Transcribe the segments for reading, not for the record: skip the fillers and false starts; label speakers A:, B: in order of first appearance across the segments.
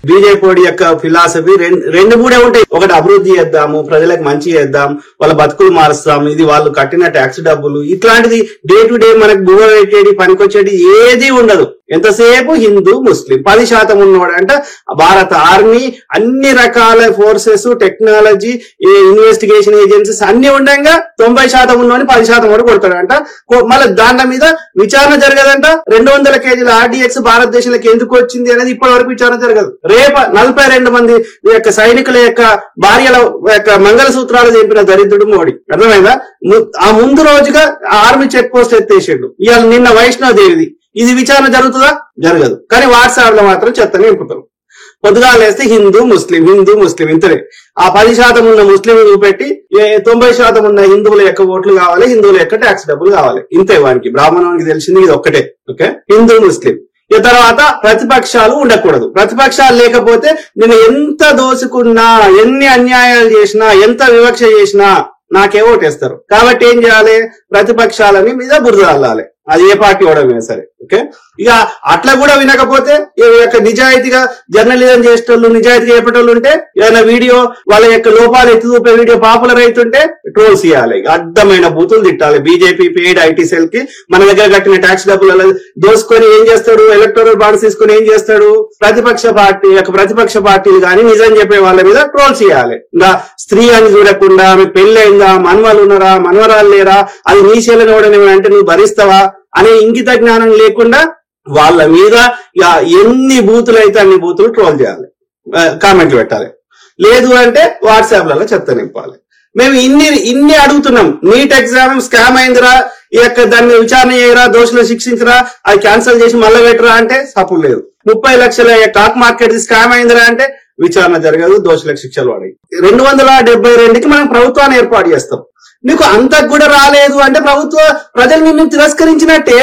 A: BJP యొక్క philosophy రెండు మూడే ఉంటాయి. ఒకటి అభివృద్ధి చేద్దాము, ప్రజలకు మంచి చేద్దాం, వాళ్ళ బతుకులు మారుస్తాం, ఇది వాళ్ళు కట్టిన ట్యాక్స్ డబ్బులు, ఇట్లాంటిది డే టు డే మనకు బువ్వ పెట్టేది పనికొచ్చేది ఏది ఉండదు. ఎంతసేపు హిందూ ముస్లిం 10% ఉన్నవాడు అంట. భారత ఆర్మీ అన్ని రకాల ఫోర్సెస్, టెక్నాలజీ, ఇన్వెస్టిగేషన్ ఏజెన్సీస్ అన్ని ఉండగా 90% ఉన్నవాడిని 10% వాడు కొడతాడంట. మళ్ళీ దాని మీద విచారణ జరగదంట. 200 కేజీల RDX భారతదేశంలోకి ఎందుకు వచ్చింది అనేది ఇప్పటి వరకు విచారణ జరగదు. రేపు 42 మంది యొక్క సైనికుల యొక్క భార్యల యొక్క మంగళసూత్రాలు చెప్పిన దరిద్రుడు మోడీ. అర్థమైందా? ఆ ముందు రోజుగా ఆర్మీ చెక్ పోస్ట్ ఎత్తేసాడు. ఇవాళ నిన్న వైష్ణవ్ దేవిది. ఇది విచారణ జరుగుతుందా? జరగదు. కానీ వాట్సాప్ లో మాత్రం చెత్తగా నింపుతారు. పొద్దుగాలు వేస్తే హిందూ ముస్లిం ఇంతనే. ఆ 10% ఉన్న ముస్లిం చూపెట్టి 90% ఉన్న హిందువుల యొక్క ఓట్లు కావాలి, హిందువుల యొక్క ట్యాక్స్ డబ్బులు కావాలి. ఇంతే. వానికి బ్రాహ్మణానికి తెలిసింది ఇది ఒక్కటే. ఓకే, హిందూ ముస్లిం. ఈ తర్వాత ప్రతిపక్షాలు ఉండకూడదు. ప్రతిపక్షాలు లేకపోతే నేను ఎంత దోసుకున్నా, ఎన్ని అన్యాయాలు చేసినా, ఎంత వివక్ష చేసినా నాకే ఓటేస్తారు. కాబట్టి ఏం చేయాలి? ప్రతిపక్షాలని మీద బురద అల్లాలి. అది ఏ పార్టీ ఓడమే సరే. ఓకే, ఇక అట్లా కూడా వినకపోతే నిజాయితీగా జర్నలిజం చేసేటోళ్ళు, నిజాయితీగా చెప్పేటోళ్ళు ఉంటే ఏదైనా వీడియో వాళ్ళ యొక్క లోపాలు ఎత్తి చూపే వీడియో పాపులర్ అవుతుంటే ట్రోల్స్ చేయాలి. అడ్డమైన బూతులు తిట్టాలి. బీజేపీ పెయిడ్ ఐటీ సెల్ కి మన దగ్గర కట్టిన ట్యాక్స్ డబ్బులు దోసుకొని ఏం చేస్తాడు? ఎలక్టోరల్ బాండ్స్ తీసుకొని ఏం చేస్తాడు? ప్రతిపక్ష పార్టీలు కానీ నిజం చెప్పే వాళ్ళ మీద ట్రోల్స్ చేయాలి. ఇంకా స్త్రీ అని చూడకుండా, మీకు పెళ్ళైందా, మనవలు ఉన్నారా, మనవరాలు లేరా, అది నీ చెల్లెనోడని అంటే నువ్వు భరిస్తావా అనే ఇంగిత జ్ఞానం లేకుండా వాళ్ళ మీద ఎన్ని బూతులు అయితే అన్ని బూతులు ట్రోల్ చేయాలి, కామెంట్లు పెట్టాలి. లేదు అంటే వాట్సాప్లలో చెత్త నింపాలి. మేము ఇన్ని అడుగుతున్నాం. నీట్ ఎగ్జామ్ స్కామ్ అయిందిరా, ఈ యొక్క దాన్ని విచారణ చేయరా, దోషులు శిక్షించరా, అది క్యాన్సిల్ చేసి మళ్ళీ పెట్టరా అంటే సపోర్ట్ లేదు. 30 లక్షల స్టాక్ మార్కెట్ స్కామ్ అయిందిరా అంటే విచారణ జరగదు, దోషులకు శిక్షలు పడాయి. 272కి మనం ప్రభుత్వాన్ని ఏర్పాటు చేస్తాం. నీకు అంతకు కూడా రాలేదు అంటే ప్రజలు నిన్ను తిరస్కరించినట్టే.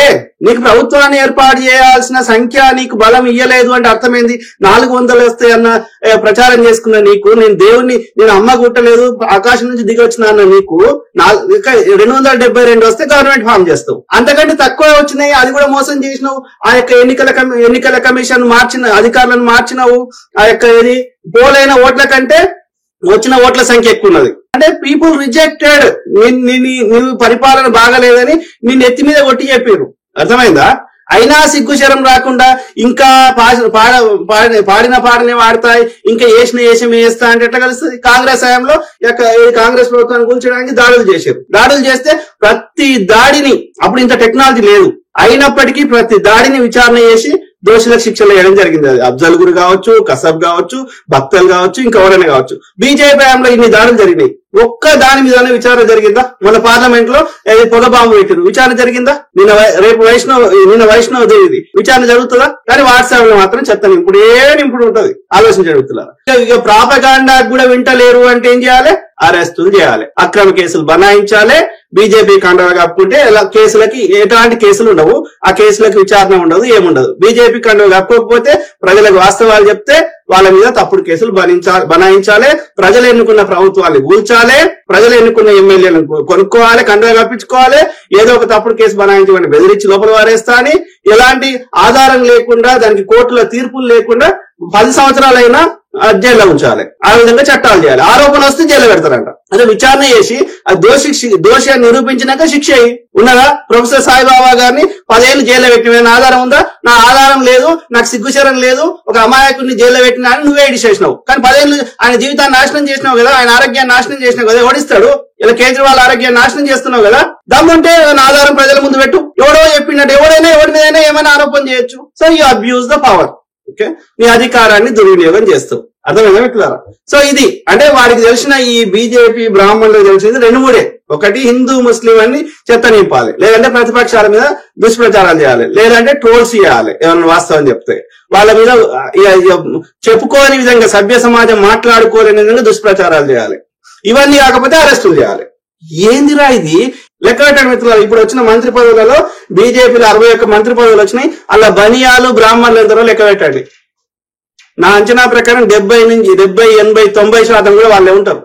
A: నీకు ప్రభుత్వాన్ని ఏర్పాటు చేయాల్సిన సంఖ్య నీకు బలం ఇయ్యలేదు అంటే అర్థమైంది. 400 వస్తాయన్న ప్రచారం చేసుకున్న నీకు, నేను అమ్మ గుట్టలేదు, ఆకాశం నుంచి దిగి వచ్చిన అన్న నీకు 272 వస్తే గవర్నమెంట్ ఫామ్ చేస్తావు. అంతకంటే తక్కువ వచ్చినాయి, అది కూడా మోసం చేసినావు. ఆ యొక్క ఎన్నికల కమిషన్ అధికారులను మార్చినావు. ఆ యొక్క పోలైన ఓట్ల కంటే వచ్చిన ఓట్ల సంఖ్య ఎక్కువ ఉన్నది. అంటే పీపుల్ రిజెక్టెడ్. నువ్వు పరిపాలన బాగలేదని నిన్ను ఎత్తి మీద కొట్టి చెప్పారు. అర్థమైందా? అయినా సిగ్గుశరం రాకుండా ఇంకా పాడిన పాటనే వాడతాయి, ఇంకా వేషం వేస్తా అంటే ఎట్లా కలుస్తుంది? కాంగ్రెస్ హయాంలో కాంగ్రెస్ ప్రభుత్వాన్ని కూల్చడానికి దాడులు చేశారు. దాడులు చేస్తే ప్రతి దాడిని, అప్పుడు ఇంత టెక్నాలజీ లేదు, అయినప్పటికీ ప్రతి దాడిని విచారణ చేసి దోషులకు శిక్షలు వేయడం జరిగింది. అది అఫ్జల్ గురు కావచ్చు, కసబ్ కావచ్చు, భక్తల్ కావచ్చు, ఇంకెవరైనా కావచ్చు. బీజేపీ హయాంలో ఇన్ని దాడులు జరిగినాయి. ఒక్క దాని మీదనే విచారణ జరిగిందా? మన పార్లమెంట్ లో పొగబాంబు పెట్టారు, విచారణ జరిగిందా? నిన్న వైష్ణవ్ దేవిది విచారణ జరుగుతుందా? కానీ వాట్సాప్ లో మాత్రం చెత్త నింపుడు ఉంటది. ఆలోచన జరుగుతున్నారు. ఇక ప్రాపగాండా కూడా వింటలేరు అంటే ఏం చేయాలి? అరెస్టులు చేయాలి, అక్రమ కేసులు బనాయించాలి. బీజేపీ కండవ కప్పుకుంటే కేసులకి ఎలాంటి కేసులు ఉండవు, ఆ కేసులకు విచారణ ఉండదు, ఏముండదు. బీజేపీ కండవ కప్పుకోకపోతే ప్రజలకు వాస్తవాలు చెప్తే వాళ్ళ మీద తప్పుడు కేసులు బనాయించాలి. ప్రజలు ఎన్నుకున్న ప్రభుత్వాన్ని కూల్చాలి, ప్రజలు ఎన్నుకున్న ఎమ్మెల్యేలను కొనుక్కోవాలి, కండవ కప్పించుకోవాలి. ఏదో ఒక తప్పుడు కేసు బనాయించమని బెదిరించి లోపల వారేస్తా అని ఎలాంటి ఆధారం లేకుండా, దానికి కోర్టులో తీర్పులు లేకుండా 10 సంవత్సరాలైనా జైల్లో ఉంచాలి. ఆ విధంగా చట్టాలు చేయాలి. ఆరోపణ వస్తే జైల్లో పెడతారంట. అదే విచారణ చేసి ఆ దోషి అని నిరూపించినాక శిక్ష ఉన్నదా? ప్రొఫెసర్ సాయిబాబా గారిని 10 ఏళ్ళు జైల్లో పెట్టిన ఆధారం ఉందా? నా ఆధారం లేదు, నాకు సిగ్గుశరం లేదు, ఒక అమాయకుడిని జైల్లో పెట్టినా అని నువ్వే చేసినావు. కానీ 10 ఏళ్ళు ఆయన జీవితాన్ని నాశనం చేసినావు కదా, ఆయన ఆరోగ్యాన్ని నాశనం చేసినావు కదా, ఓడిస్తాడు. ఇలా కేజ్రీవాల్ ఆరోగ్యాన్ని నాశనం చేస్తున్నావు కదా, దమ్ముంటే ఆధారం ప్రజల ముందు పెట్టు. ఎవడో చెప్పినట్టు ఎవడైనా ఎవరి మీదైనా ఏమైనా ఆరోపణ చేయొచ్చు. So you abuse the power. Okay, నీ అధికారాన్ని దుర్వినియోగం చేస్తావు. అర్థమైందా మిత్రులారా? సో ఇది అంటే వాడికి తెలిసిన ఈ బీజేపీ బ్రాహ్మణులకు తెలిసింది 2-3. ఒకటి హిందూ ముస్లిం అని చెత్త నింపాలి, లేదంటే ప్రతిపక్షాల మీద దుష్ప్రచారాలు చేయాలి, లేదంటే ట్రోల్స్ చేయాలి. ఏమన్నా వాస్తవం చెప్తే వాళ్ళ మీద చెప్పుకోని విధంగా, సభ్య సమాజం మాట్లాడుకోలేని విధంగా దుష్ప్రచారాలు చేయాలి. ఇవన్నీ కాకపోతే అరెస్టులు చేయాలి. ఏందిరా ఇది? లెక్క పెట్టండి మిత్రులు. ఇప్పుడు వచ్చిన మంత్రి పదవులలో బీజేపీలో 61 మంత్రి పదవులు వచ్చినాయి. అలా బనియాలు బ్రాహ్మణులు ఎందరో లెక్క పెట్టండి. నా అంచనా ప్రకారం 70 నుంచి 70, 80, 90% కూడా వాళ్ళే ఉంటారు.